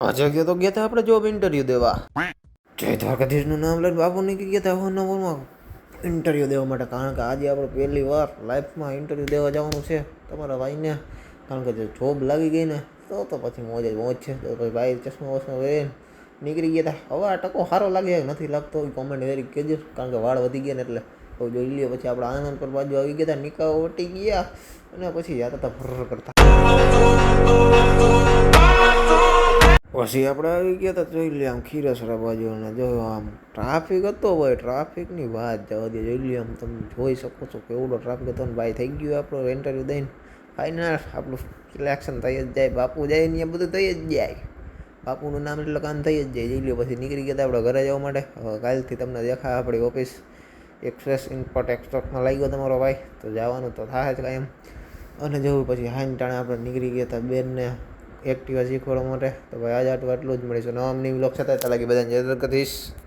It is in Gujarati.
આજે ગયો તો ગયા હતા આપણે જોબ ઇન્ટરવ્યુ દેવા. જય દ્વારકાધીશનું નામ લઈને બાપુ નીકળી ગયા હતા હોનાવરમાં ઇન્ટરવ્યુ દેવા માટે. કારણ કે આજે આપણે પહેલી વાર લાઈફમાં ઇન્ટરવ્યુ દેવા જવાનું છે તમારા ભાઈને. કારણ કે જો જોબ લાગી ગઈ ને તો પછી મોજ જ મોજ છે. તો પછી ભાઈ ચશ્મા વસમાં પહેરીને નીકળી ગયા હતા. હવે આ ટકો સારો લાગે નથી લાગતો એ કોમેન્ટ વેરી કહેજો. કારણ કે વાળ વધી ગયા ને એટલે તો જોઈ લઈએ. પછી આપણે આનંદ પર બાજુ આવી ગયા હતા, નિકાઓ વટી ગયા અને પછી યાદ હતા ફર કરતા. પછી આપણે આવી ગયા હતા જોઈ લે આમ ખીરસરા બાજુ અને જો આમ ટ્રાફિક હતો ભાઈ. ટ્રાફિકની વાત જવા દે. જોઈ લે આમ તમે જોઈ શકો છો કેવડો ટ્રાફિક હતો. ને ભાઈ થઈ ગયું આપણો ઇન્ટરવ્યૂ દઈને ફાઇનલ. આપણું સિલેક્શન થઈ જ જાય. બાપુ જાય ને બધું થઈ જ જાય. બાપુનું નામ એટલે કામ થઈ જ જાય. જોઈ લે પછી નીકળી ગયા હતા આપણે ઘરે જવા માટે. હવે કાલથી તમને દેખાય આપણી ઓફિસ એક્સપ્રેસ ઇમ્પોર્ટ એક્સપોર્ટમાં લાગ્યો તમારો ભાઈ. તો જવાનું તો થાય જ કાંઈ એમ. અને જવું પછી હાઈન ટાણે આપણે નીકળી ગયા હતા બેનને એક્ટિવા શીખવાડવા માટે. તો ભાઈ આજે આટલું જ મળીશું નવા અમની બ્લોગ સાથે. લાગી બધાને જય દ્વારકાધીશ.